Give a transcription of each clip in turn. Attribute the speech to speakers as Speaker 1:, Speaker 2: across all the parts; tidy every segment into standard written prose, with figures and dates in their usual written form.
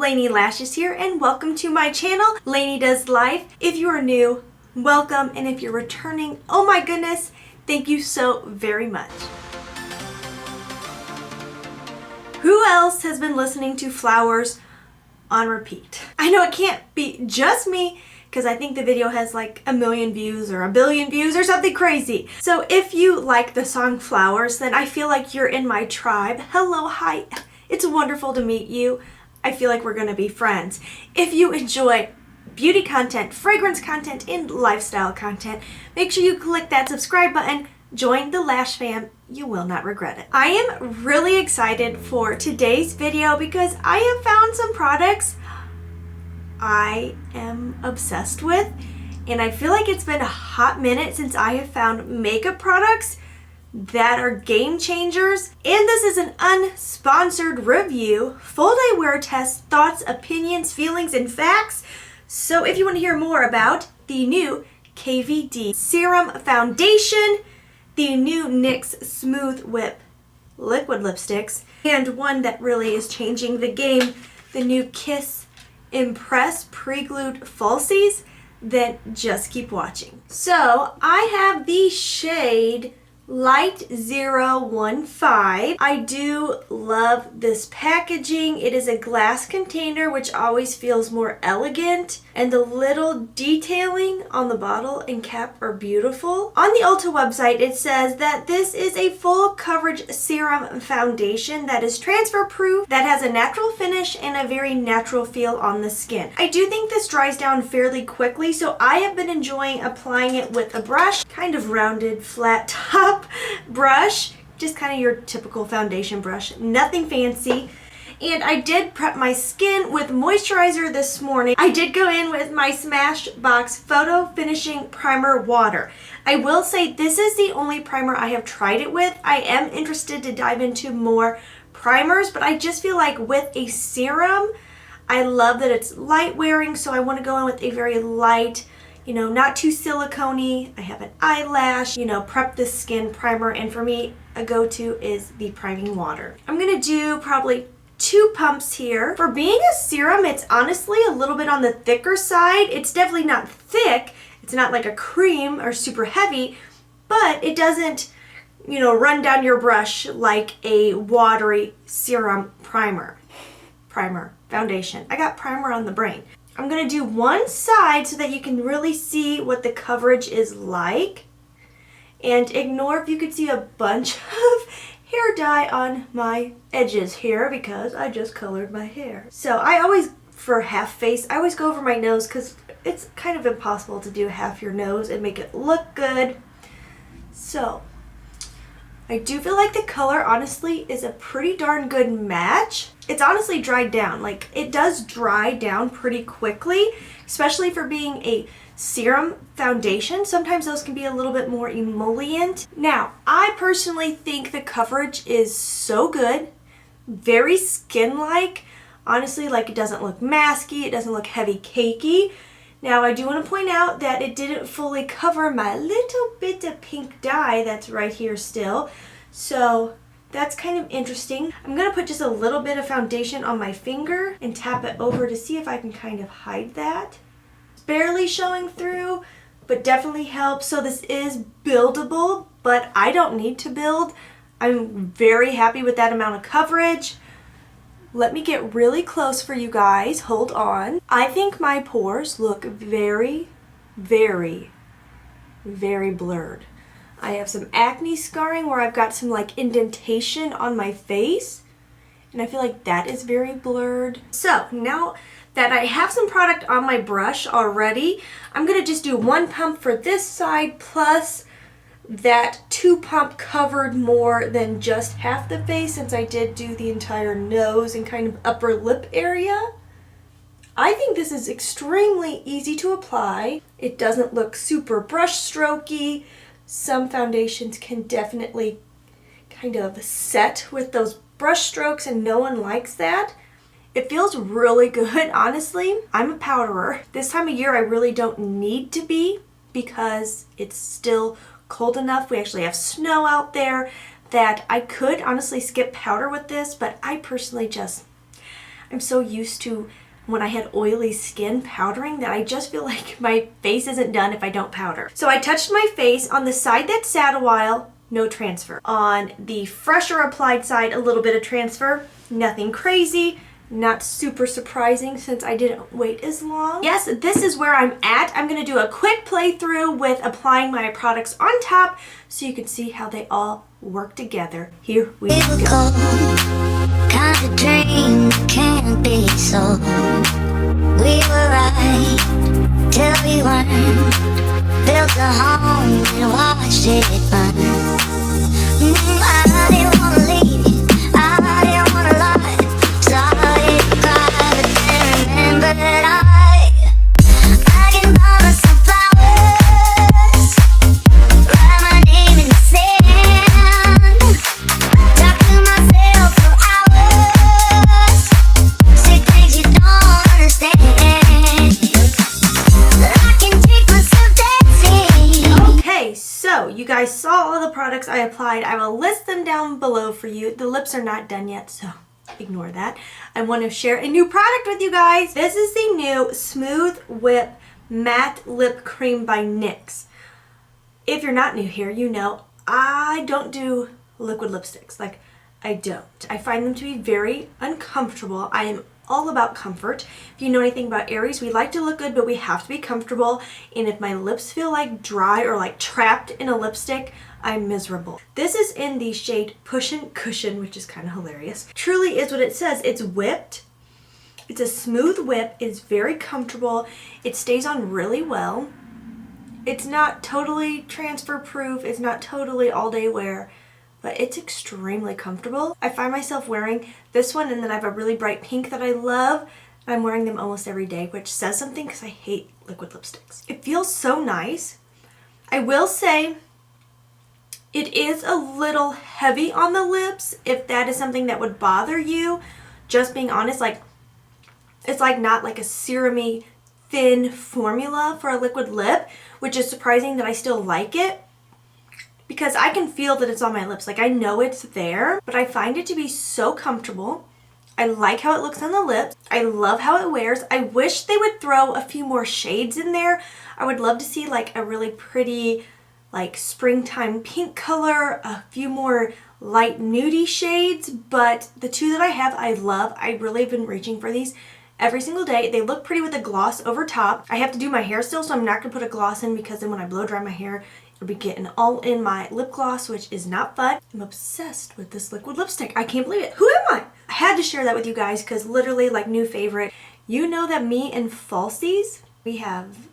Speaker 1: Laynie Lashes here, and welcome to my channel, Laynie Does Life. If you are new, welcome, and if you're returning, oh my goodness, thank you so very much. Who else has been listening to Flowers on repeat? I know it can't be just me, because I think the video has like 1 million views or 1 billion views or something crazy. So if you like the song Flowers, then I feel like you're in my tribe. Hello, hi. It's wonderful to meet you. I feel like we're gonna be friends. If you enjoy beauty content, fragrance content, and lifestyle content, make sure you click that subscribe button. Join the Lash fam. You will not regret it. I am really excited for today's video because I have found some products I am obsessed with, and I feel like it's been a hot minute since I have found makeup products that are game changers. And this is an unsponsored review, full day wear test, thoughts, opinions, feelings, and facts. So if you want to hear more about the new KVD Serum Foundation, the new NYX Smooth Whip liquid lipsticks, and one that really is changing the game, the new Kiss Impress pre-glued falsies, then just keep watching. So I have the shade Light 015. I do love this packaging. It is a glass container, which always feels more elegant, and the little detailing on the bottle and cap are beautiful. On the Ulta website, it says that this is a full coverage serum foundation that is transfer proof, that has a natural finish and a very natural feel on the skin. I do think this dries down fairly quickly, so I have been enjoying applying it with a brush, kind of rounded flat top brush, just kind of your typical foundation brush, nothing fancy. And I did prep my skin with moisturizer this morning. I did go in with my Smashbox Photo Finishing Primer Water. I will say this is the only primer I have tried it with. I am interested to dive into more primers, but I just feel like with a serum, I love that it's light wearing, so I want to go in with a very light, not too silicone-y. I have an eyelash, prep the skin primer, and for me, a go-to is the priming water. I'm gonna do probably 2 pumps here. For being a serum, it's honestly a little bit on the thicker side. It's definitely not thick. It's not like a cream or super heavy, but it doesn't, run down your brush like a watery serum foundation. I got primer on the brain. I'm going to do one side so that you can really see what the coverage is like. And ignore if you could see a bunch of hair dye on my edges here because I just colored my hair. So I always, for half face, I always go over my nose because it's kind of impossible to do half your nose and make it look good. So I do feel like the color honestly is a pretty darn good match. It's honestly dried down. Like, it does dry down pretty quickly, especially for being a serum foundation. Sometimes those can be a little bit more emollient. Now, I personally think the coverage is so good, very skin-like. Honestly, like, it doesn't look masky, it doesn't look heavy cakey. Now, I do want to point out that it didn't fully cover my little bit of pink dye that's right here still. So that's kind of interesting. I'm going to put just a little bit of foundation on my finger and tap it over to see if I can kind of hide that. It's barely showing through, but definitely helps. So this is buildable, but I don't need to build. I'm very happy with that amount of coverage. Let me get really close for you guys. Hold on. I think my pores look very, very, very blurred. I have some acne scarring where I've got some like indentation on my face, and I feel like that is very blurred. So now that I have some product on my brush already, I'm gonna just do 1 pump for this side, plus that 2 pump covered more than just half the face, since I did do the entire nose and kind of upper lip area. I think this is extremely easy to apply. It doesn't look super brush strokey. Some foundations can definitely kind of set with those brush strokes, and no one likes that. It feels really good, honestly. I'm a powderer. This time of year I really don't need to be because it's still cold enough. We actually have snow out there that I could honestly skip powder with this, but I personally I'm so used to when I had oily skin powdering that I just feel like my face isn't done if I don't powder. So I touched my face on the side that sat a while, no transfer. On the fresher applied side, a little bit of transfer, nothing crazy. Not super surprising since I didn't wait as long. Yes, this is where I'm at. I'm gonna do a quick playthrough with applying my products on top so you can see how they all work together. Here we go.
Speaker 2: Kind of dream can't be sold. We were right till we weren't. Built a home and watched it burn. I didn't wanna leave you, I didn't wanna lie. Started to cry, but then remembered I can buy myself flowers, write my name in the sand, talk to myself for hours, say things you don't understand. I can take myself dancing.
Speaker 1: Okay, so you guys saw all the products I applied. I will list them down below for you. The lips are not done yet, so ignore that. I want to share a new product with you guys. This is the new Smooth Whip Matte Lip Cream by NYX. If you're not new here, you know I don't do liquid lipsticks. Like, I don't. I find them to be very uncomfortable. I am all about comfort. If you know anything about Aries, we like to look good, but we have to be comfortable. And if my lips feel like dry or like trapped in a lipstick, I'm miserable. This is in the shade Pushin' Cushion, which is kind of hilarious. Truly is what it says. It's whipped. It's a smooth whip. It's very comfortable. It stays on really well. It's not totally transfer proof. It's not totally all day wear, but it's extremely comfortable. I find myself wearing this one, and then I have a really bright pink that I love. I'm wearing them almost every day, which says something because I hate liquid lipsticks. It feels so nice. I will say it is a little heavy on the lips if that is something that would bother you. Just being honest, like, it's like not like a serum-y thin formula for a liquid lip, which is surprising that I still like it because I can feel that it's on my lips. Like, I know it's there, but I find it to be so comfortable. I like how it looks on the lips. I love how it wears. I wish they would throw a few more shades in there. I would love to see like a really pretty like springtime pink color, a few more light nudie shades, but the two that I have I love. I really have been reaching for these every single day. They look pretty with a gloss over top. I have to do my hair still, so I'm not gonna put a gloss in because then when I blow dry my hair, it'll be getting all in my lip gloss, which is not fun. I'm obsessed with this liquid lipstick. I can't believe it. Who am I? I had to share that with you guys because literally, like, new favorite. You know that me and falsies, we have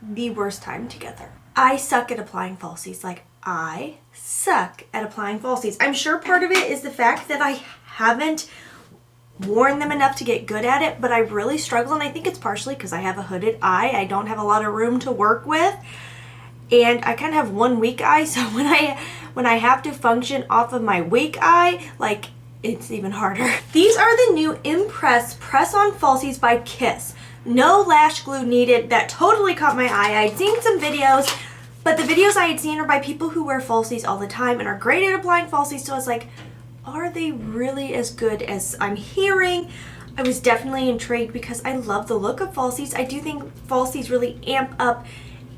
Speaker 1: the worst time together. I suck at applying falsies. Like, I suck at applying falsies. I'm sure part of it is the fact that I haven't worn them enough to get good at it, but I really struggle, and I think it's partially because I have a hooded eye. I don't have a lot of room to work with, and I kind of have one weak eye, so when I have to function off of my weak eye, like, it's even harder. These are the new Impress Press-On Falsies by Kiss. No lash glue needed. That totally caught my eye. I'd seen some videos, but the videos I had seen are by people who wear falsies all the time and are great at applying falsies, so I was like, are they really as good as I'm hearing? I was definitely intrigued because I love the look of falsies. I do think falsies really amp up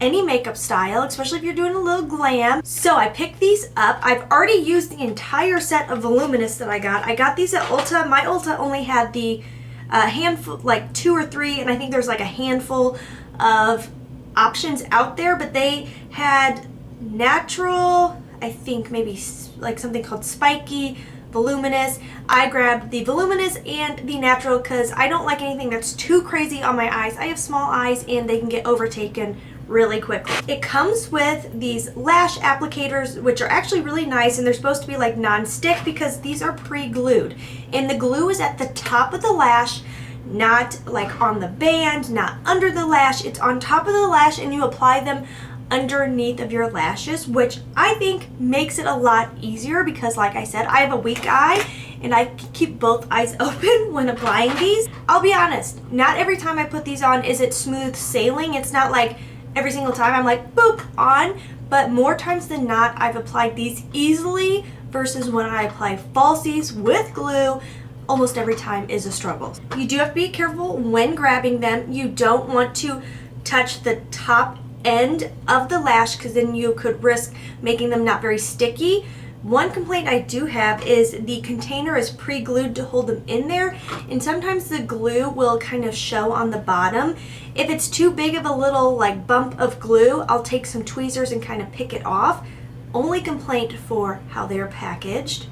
Speaker 1: any makeup style, especially if you're doing a little glam. So I picked these up. I've already used the entire set of Voluminous that I got. I got these at Ulta. My Ulta only had the handful, like 2 or 3, and I think there's like a handful of options out there, but they had natural, I think maybe like something called spiky, voluminous. I grabbed the voluminous and the natural because I don't like anything that's too crazy on my eyes. I have small eyes and they can get overtaken really quickly. It comes with these lash applicators, which are actually really nice, and they're supposed to be like non-stick because these are pre-glued, and the glue is at the top of the lash, not like on the band, not under the lash. It's on top of the lash, and you apply them underneath of your lashes, which I think makes it a lot easier because, like I said, I have a weak eye and I keep both eyes open when applying these. I'll be honest, not every time I put these on is it smooth sailing. It's not like every single time I'm like boop on, but more times than not I've applied these easily versus when I apply falsies with glue almost every time is a struggle. You do have to be careful when grabbing them. You don't want to touch the top end of the lash because then you could risk making them not very sticky. One complaint I do have is the container is pre-glued to hold them in there, and sometimes the glue will kind of show on the bottom. If it's too big of a little like bump of glue, I'll take some tweezers and kind of pick it off. Only complaint for how they're packaged.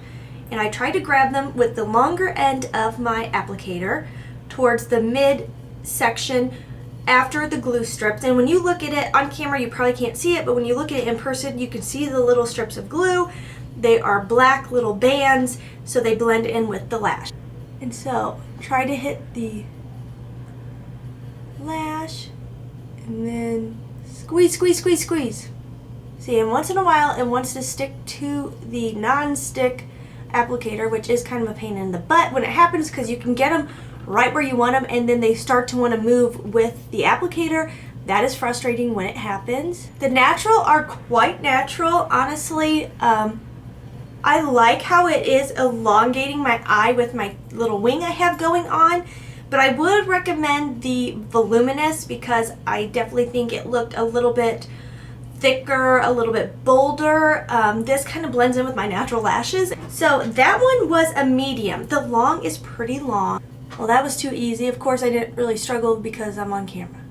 Speaker 1: And I try to grab them with the longer end of my applicator towards the mid section after the glue strips. And when you look at it on camera, you probably can't see it, but when you look at it in person, you can see the little strips of glue. They are black little bands, so they blend in with the lash. And so try to hit the lash and then squeeze, squeeze, squeeze, squeeze. See, and once in a while it wants to stick to the non-stick applicator, which is kind of a pain in the butt when it happens because you can get them right where you want them and then they start to want to move with the applicator. That is frustrating when it happens. The natural are quite natural, honestly. I like how it is elongating my eye with my little wing I have going on, but I would recommend the voluminous because I definitely think it looked a little bit thicker, a little bit bolder. This kind of blends in with my natural lashes. So that one was a medium. The long is pretty long. Well, that was too easy. Of course, I didn't really struggle because I'm on camera.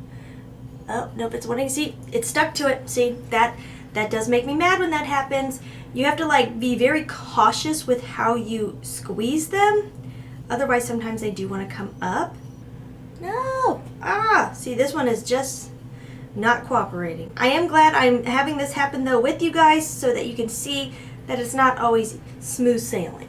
Speaker 1: Oh, nope, it's wanting to see. It stuck to it. See, that does make me mad when that happens. You have to like be very cautious with how you squeeze them. Otherwise, sometimes they do want to come up. No! See, this one is just not cooperating. I am glad I'm having this happen though with you guys so that you can see that it's not always smooth sailing.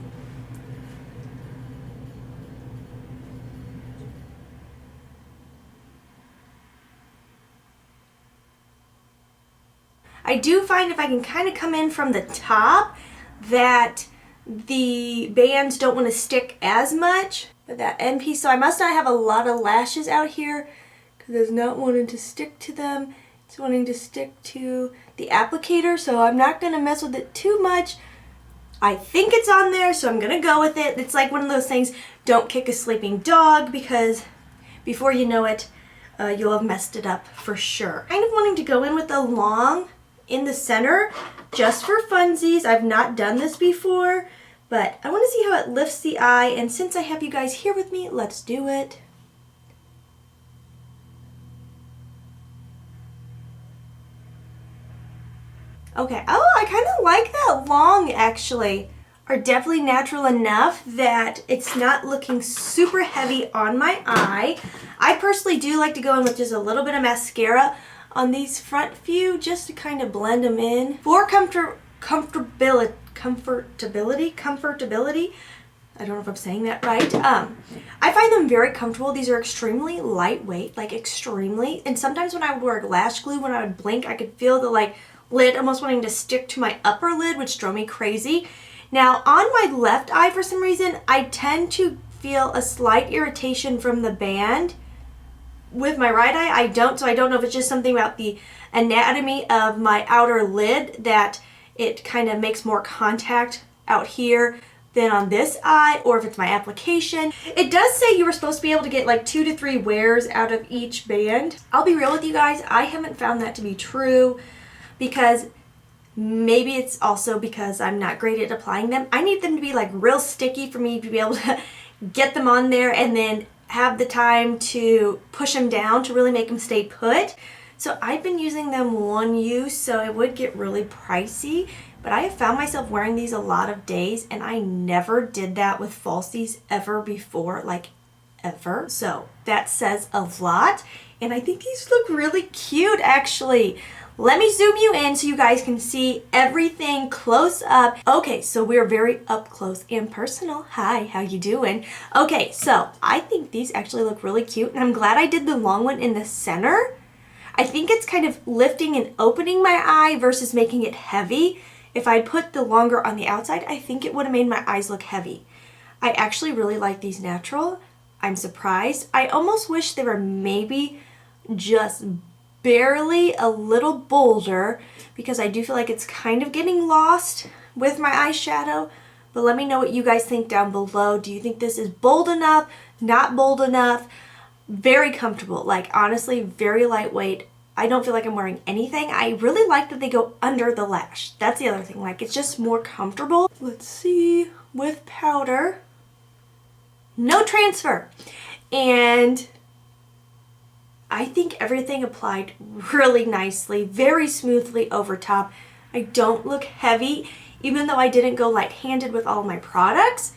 Speaker 1: I do find if I can kind of come in from the top that the bands don't want to stick as much with that end piece. So I must not have a lot of lashes out here because it's not wanting to stick to them. It's wanting to stick to the applicator, so I'm not going to mess with it too much. I think it's on there, so I'm going to go with it. It's like one of those things, don't kick a sleeping dog, because before you know it, you'll have messed it up for sure. Kind of wanting to go in with the long in the center just for funsies. I've not done this before, but I want to see how it lifts the eye, and since I have you guys here with me, let's do it. Okay, oh, I kind of like that long actually. Are definitely natural enough that it's not looking super heavy on my eye. I personally do like to go in with just a little bit of mascara on these front few just to kind of blend them in. For comfortability, I don't know if I'm saying that right. I find them very comfortable. These are extremely lightweight, like extremely. And sometimes when I would wear lash glue, when I would blink, I could feel the like lid almost wanting to stick to my upper lid, which drove me crazy. Now on my left eye, for some reason, I tend to feel a slight irritation from the band. With my right eye, I don't, so I don't know if it's just something about the anatomy of my outer lid that it kind of makes more contact out here than on this eye, or if it's my application. It does say you were supposed to be able to get like 2 to 3 wears out of each band. I'll be real with you guys, I haven't found that to be true because maybe it's also because I'm not great at applying them. I need them to be like real sticky for me to be able to get them on there and then have the time to push them down to really make them stay put. So I've been using them one use, so it would get really pricey, but I have found myself wearing these a lot of days, and I never did that with falsies ever before, like ever. So that says a lot, and I think these look really cute actually. Let me zoom you in so you guys can see everything close up. Okay, so we're very up close and personal. Hi, how you doing? Okay, so I think these actually look really cute, and I'm glad I did the long one in the center. I think it's kind of lifting and opening my eye versus making it heavy. If I'd put the longer on the outside, I think it would have made my eyes look heavy. I actually really like these natural. I'm surprised. I almost wish they were maybe just barely a little bolder because I do feel like it's kind of getting lost with my eyeshadow, But let me know what you guys think down below. Do you think this is bold enough? Not bold enough? Very comfortable. Like, honestly, very lightweight. I don't feel like I'm wearing anything. I really like that they go under the lash. That's the other thing. Like, it's just more comfortable. Let's see. With powder. No transfer. And I think everything applied really nicely, very smoothly over top. I don't look heavy, even though I didn't go light-handed with all my products.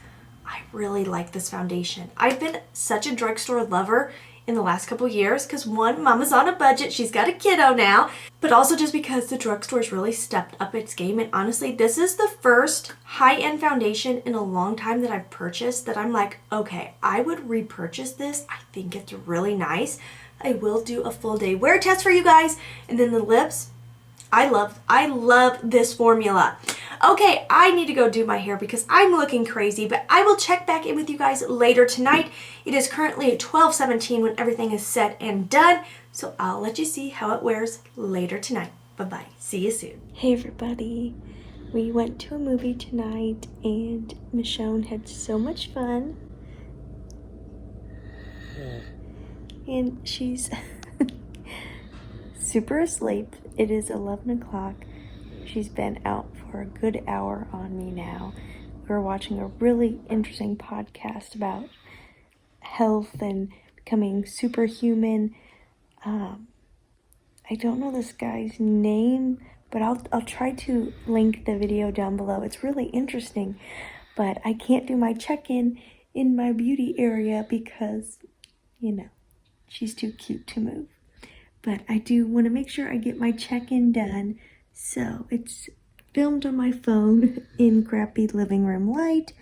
Speaker 1: I really like this foundation. I've been such a drugstore lover in the last couple years because one, Mama's on a budget, she's got a kiddo now, but also just because the drugstore's really stepped up its game. And honestly, this is the first high-end foundation in a long time that I've purchased that I'm like, okay, I would repurchase this. I think it's really nice. I will do a full day wear test for you guys. And then the lips, I love this formula. Okay, I need to go do my hair because I'm looking crazy, but I will check back in with you guys later tonight. It is currently 12:17 when everything is said and done, so I'll let you see how it wears later tonight. Bye-bye. See you soon. Hey, everybody. We went to a movie tonight, and Michonne had so much fun. And she's super asleep. It is 11 o'clock. She's been out for a good hour on me now. We're watching a really interesting podcast about health and becoming superhuman. I don't know this guy's name, but I'll try to link the video down below. It's really interesting, but I can't do my check-in in my beauty area because, you know, she's too cute to move. But I do want to make sure I get my check-in done. So it's filmed on my phone in crappy living room light,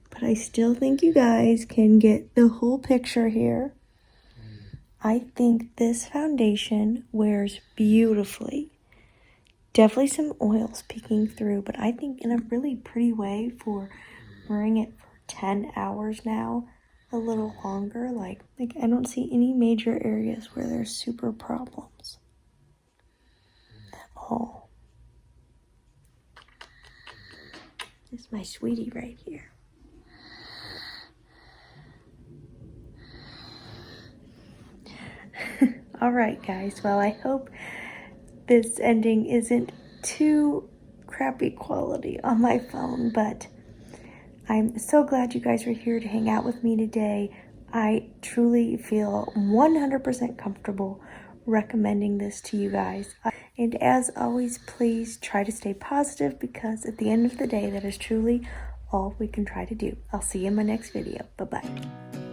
Speaker 1: but I still think you guys can get the whole picture here. I think this foundation wears beautifully. Definitely some oils peeking through, but I think in a really pretty way for wearing it for 10 hours now. A little longer, like I don't see any major areas where there's super problems at all. This is my sweetie right here. All right, guys. Well, I hope this ending isn't too crappy quality on my phone, but I'm so glad you guys were here to hang out with me today. I truly feel 100% comfortable recommending this to you guys. And as always, please try to stay positive because at the end of the day, that is truly all we can try to do. I'll see you in my next video. Bye-bye.